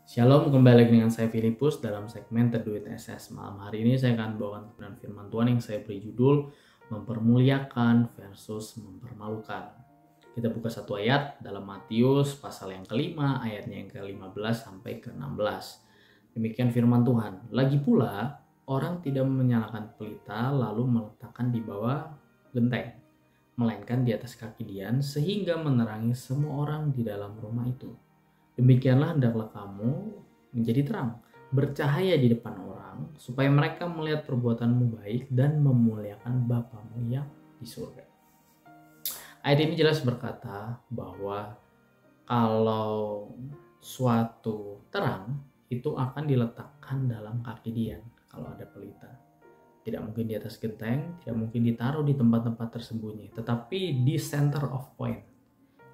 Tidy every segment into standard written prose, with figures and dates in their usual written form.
Shalom, kembali lagi dengan saya Filipus dalam segmen Teduh ITSS. Malam hari ini saya akan bawakan kebenaran firman Tuhan yang saya beri judul Mempermuliakan versus Mempermalukan. Kita buka satu ayat dalam Matius pasal yang kelima, ayatnya yang ke-15 sampai ke-16. Demikian firman Tuhan. Lagi pula, orang tidak menyalakan pelita lalu meletakkan di bawah genteng, melainkan di atas kaki dian sehingga menerangi semua orang di dalam rumah itu. Demikianlah hendaklah kamu menjadi terang, bercahaya di depan orang, supaya mereka melihat perbuatanmu baik dan memuliakan Bapamu yang di surga. Ayat ini jelas berkata bahwa kalau suatu terang itu akan diletakkan dalam kaki dian kalau ada pelita. Tidak mungkin di atas genteng, tidak mungkin ditaruh di tempat-tempat tersembunyi, tetapi di center of point.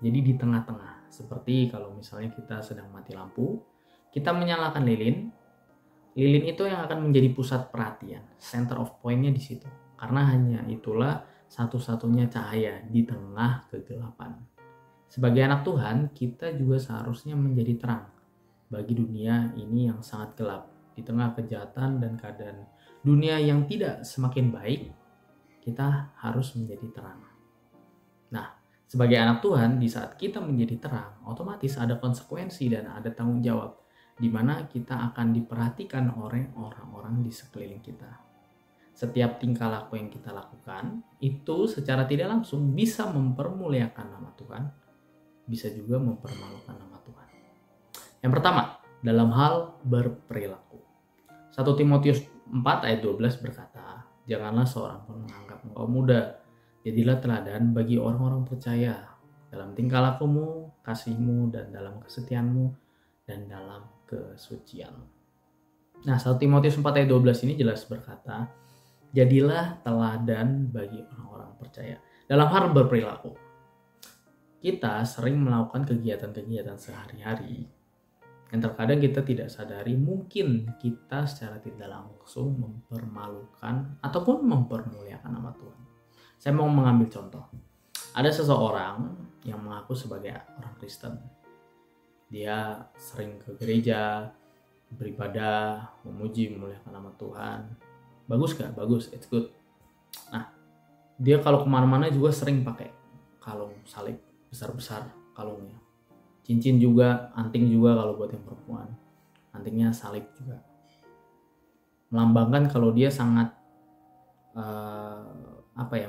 Jadi di tengah-tengah. Seperti kalau misalnya kita sedang mati lampu, kita menyalakan lilin. Lilin itu yang akan menjadi pusat perhatian, center of point-nya di situ. Karena hanya itulah satu-satunya cahaya di tengah kegelapan. Sebagai anak Tuhan, kita juga seharusnya menjadi terang bagi dunia ini yang sangat gelap. Di tengah kejahatan dan keadaan dunia yang tidak semakin baik, kita harus menjadi terang. Nah, sebagai anak Tuhan, di saat kita menjadi terang, otomatis ada konsekuensi dan ada tanggung jawab, di mana kita akan diperhatikan oleh orang-orang di sekeliling kita. Setiap tingkah laku yang kita lakukan, itu secara tidak langsung bisa mempermuliakan nama Tuhan, bisa juga mempermalukan nama Tuhan. Yang pertama, dalam hal berperilaku. 1 Timotius 4 ayat 12 berkata, "Janganlah seorang pun menganggap engkau muda, jadilah teladan bagi orang-orang percaya dalam tingkah lakumu, kasihmu, dan dalam kesetiaanmu, dan dalam kesucian." Nah, 1 Timotius 4 ayat 12 ini jelas berkata, jadilah teladan bagi orang-orang percaya. Dalam hal berperilaku, kita sering melakukan kegiatan-kegiatan sehari-hari yang terkadang kita tidak sadari mungkin kita secara tidak langsung mempermalukan ataupun mempermuliakan nama Tuhan. Saya mau mengambil contoh. Ada seseorang yang mengaku sebagai orang Kristen. Dia sering ke gereja, beribadah, memuji, memuliakan nama Tuhan. Bagus gak? Bagus, it's good. Nah, dia kalau kemana-mana juga sering pakai kalung salib besar-besar kalungnya. Cincin juga, anting juga kalau buat yang perempuan. Antingnya salib juga. Melambangkan kalau dia sangat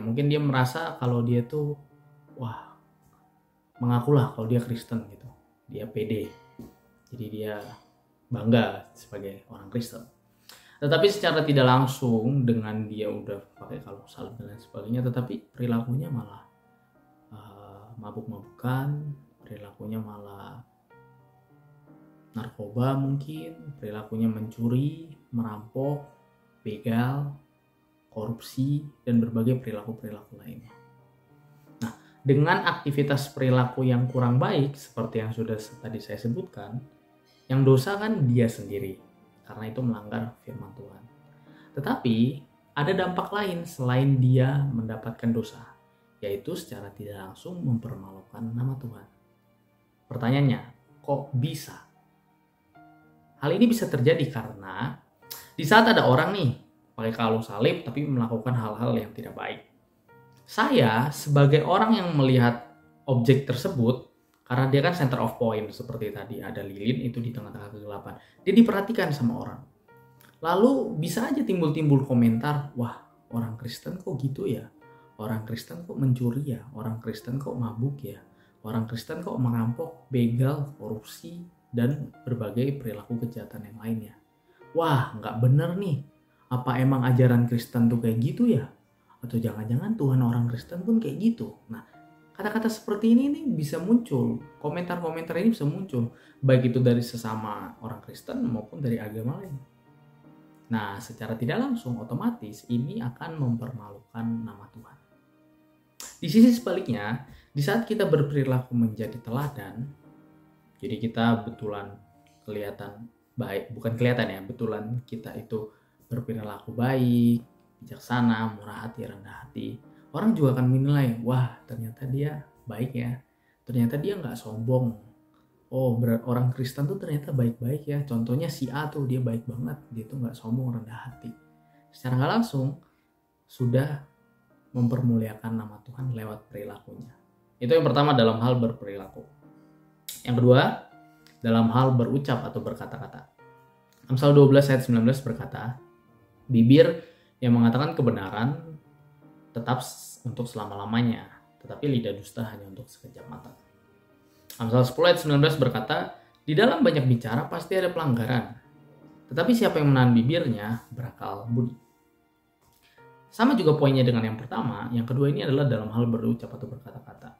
mungkin dia merasa kalau dia tuh mengakulah kalau dia Kristen gitu, dia pede, jadi dia bangga sebagai orang Kristen. Tetapi secara tidak langsung dengan dia udah pakai kalung salib dan lain sebagainya, tetapi perilakunya malah mabuk-mabukan, perilakunya malah narkoba mungkin, perilakunya mencuri, merampok, begal, korupsi, dan berbagai perilaku-perilaku lainnya. Nah, dengan aktivitas perilaku yang kurang baik, seperti yang sudah tadi saya sebutkan, yang dosa kan dia sendiri, karena itu melanggar firman Tuhan. Tetapi, ada dampak lain selain dia mendapatkan dosa, yaitu secara tidak langsung mempermalukan nama Tuhan. Pertanyaannya, kok bisa? Hal ini bisa terjadi karena di saat ada orang nih, pakai kalung salib tapi melakukan hal-hal yang tidak baik. Saya sebagai orang yang melihat objek tersebut, karena dia kan center of point seperti tadi, ada lilin itu di tengah-tengah kegelapan. Dia diperhatikan sama orang. Lalu bisa aja timbul-timbul komentar, wah orang Kristen kok gitu ya? Orang Kristen kok mencuri ya? Orang Kristen kok mabuk ya? Orang Kristen kok merampok, begal, korupsi, dan berbagai perilaku kejahatan yang lainnya. Wah, nggak bener nih. Apa emang ajaran Kristen tuh kayak gitu ya? Atau jangan-jangan Tuhan orang Kristen pun kayak gitu? Nah, kata-kata seperti ini nih bisa muncul. Komentar-komentar ini bisa muncul. Baik itu dari sesama orang Kristen maupun dari agama lain. Nah, secara tidak langsung otomatis ini akan mempermalukan nama Tuhan. Di sisi sebaliknya, di saat kita berperilaku menjadi teladan, jadi kita betulan kelihatan baik, bukan kelihatan ya, betulan kita itu berperilaku baik, bijaksana, murah hati, rendah hati, orang juga akan menilai, wah ternyata dia baik ya, ternyata dia nggak sombong, Oh, orang Kristen tuh ternyata baik-baik ya. Contohnya si A tuh, dia baik banget, dia tuh nggak sombong, rendah hati. Secara nggak langsung sudah mempermuliakan nama Tuhan lewat perilakunya. Itu yang pertama dalam hal berperilaku. Yang kedua, dalam hal berucap atau berkata-kata. Amsal 12 ayat 19 berkata, bibir yang mengatakan kebenaran tetap untuk selama-lamanya, tetapi lidah dusta hanya untuk sekejap mata. Amsal 10 ayat 19 berkata, di dalam banyak bicara pasti ada pelanggaran, tetapi siapa yang menahan bibirnya berakal budi. Sama juga poinnya dengan yang pertama, yang kedua ini adalah dalam hal berucap atau berkata-kata.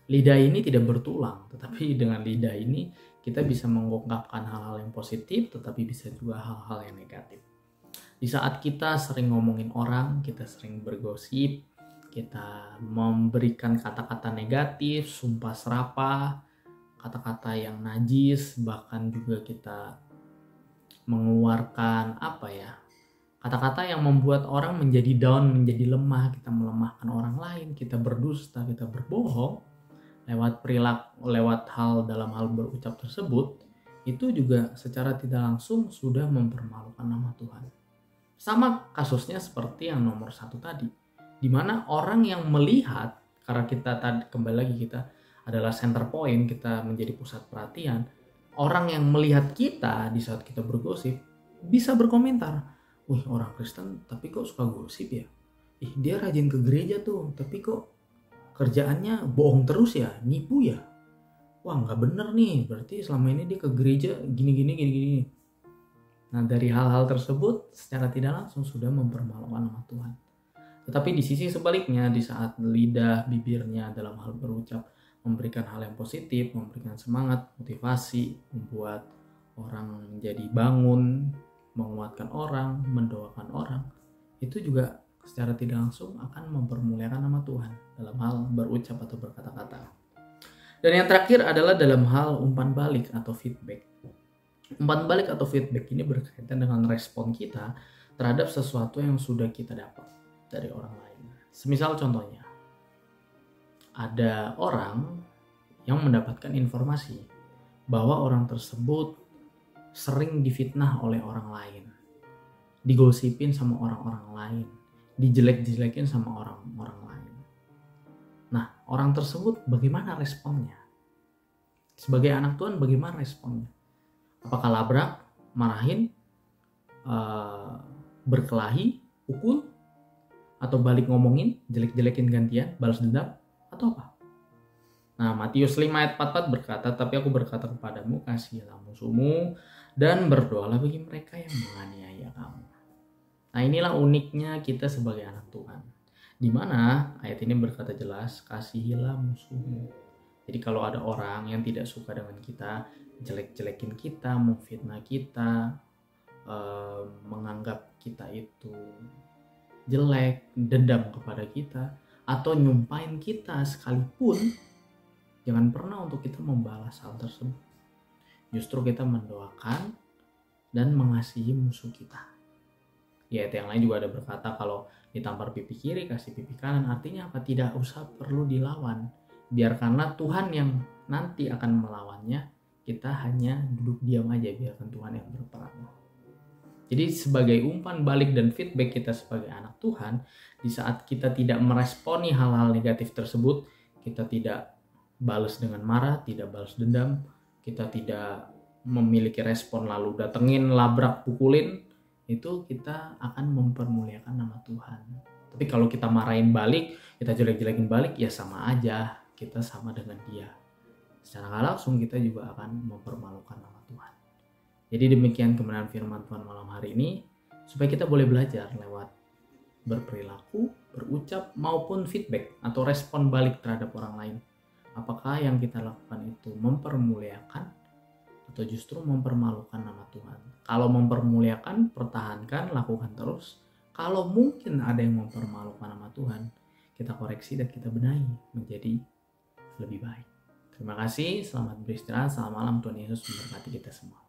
Lidah ini tidak bertulang, tetapi dengan lidah ini kita bisa mengungkapkan hal-hal yang positif, tetapi bisa juga hal-hal yang negatif. Di saat kita sering ngomongin orang, kita sering bergosip, kita memberikan kata-kata negatif, sumpah serapah, kata-kata yang najis, bahkan juga kita mengeluarkan kata-kata yang membuat orang menjadi down, menjadi lemah, kita melemahkan orang lain, kita berdusta, kita berbohong lewat perilaku, lewat hal dalam hal berucap tersebut, itu juga secara tidak langsung sudah mempermalukan nama Tuhan. Sama kasusnya seperti yang nomor 1 tadi, di mana orang yang melihat, karena kita tadi kembali lagi kita adalah center point, kita menjadi pusat perhatian, orang yang melihat kita di saat kita bergosip bisa berkomentar, wih orang Kristen tapi kok suka gosip ya, dia rajin ke gereja tuh tapi kok kerjaannya bohong terus ya, nipu ya, wah nggak bener nih, berarti selama ini dia ke gereja gini. Nah dari hal-hal tersebut secara tidak langsung sudah mempermalukan nama Tuhan. Tetapi di sisi sebaliknya, di saat lidah bibirnya dalam hal berucap memberikan hal yang positif, memberikan semangat, motivasi, membuat orang menjadi bangun, menguatkan orang, mendoakan orang, itu juga secara tidak langsung akan mempermuliakan nama Tuhan dalam hal berucap atau berkata-kata. Dan yang terakhir adalah dalam hal umpan balik atau feedback. Umpan balik atau feedback ini berkaitan dengan respon kita terhadap sesuatu yang sudah kita dapat dari orang lain. Semisal contohnya, ada orang yang mendapatkan informasi bahwa orang tersebut sering difitnah oleh orang lain, digosipin sama orang-orang lain, dijelek-jelekin sama orang-orang lain. Nah, orang tersebut bagaimana responnya? Sebagai anak Tuhan bagaimana responnya? Apakah labrak, marahin, berkelahi, pukul, atau balik ngomongin, jelek-jelekin gantian, balas dendam, atau apa? Nah, Matius 5 ayat 44 berkata, tapi aku berkata kepadamu, kasihilah musuhmu dan berdoalah bagi mereka yang menganiaya kamu. Nah, inilah uniknya kita sebagai anak Tuhan. Di mana ayat ini berkata jelas, kasihilah musuhmu. Jadi kalau ada orang yang tidak suka dengan kita, jelek-jelekin kita, memfitnah kita, menganggap kita itu jelek, dendam kepada kita, atau nyumpahin kita sekalipun, jangan pernah untuk kita membalas hal tersebut. Justru kita mendoakan dan mengasihi musuh kita. Di ayat yang lain juga ada berkata, kalau ditampar pipi kiri, kasih pipi kanan. Artinya apa? Tidak usah perlu dilawan. Biarkanlah Tuhan yang nanti akan melawannya. Kita hanya duduk diam aja, biarkan Tuhan yang berperang. Jadi sebagai umpan balik dan feedback kita sebagai anak Tuhan, di saat kita tidak meresponi hal-hal negatif tersebut, kita tidak balas dengan marah, tidak balas dendam, kita tidak memiliki respon lalu datengin, labrak, pukulin, itu kita akan mempermuliakan nama Tuhan. Tapi kalau kita marahin balik, kita jelek-jelekin balik, ya sama aja, kita sama dengan dia. Secara nggak langsung kita juga akan mempermalukan nama Tuhan. Jadi demikian kebenaran firman Tuhan malam hari ini, supaya kita boleh belajar lewat berperilaku, berucap, maupun feedback atau respon balik terhadap orang lain. Apakah yang kita lakukan itu mempermuliakan atau justru mempermalukan nama Tuhan? Kalau mempermuliakan, pertahankan, lakukan terus. Kalau mungkin ada yang mempermalukan nama Tuhan, kita koreksi dan kita benahi menjadi lebih baik. Terima kasih, selamat beristirahat, selamat malam, Tuhan Yesus memberkati kita semua.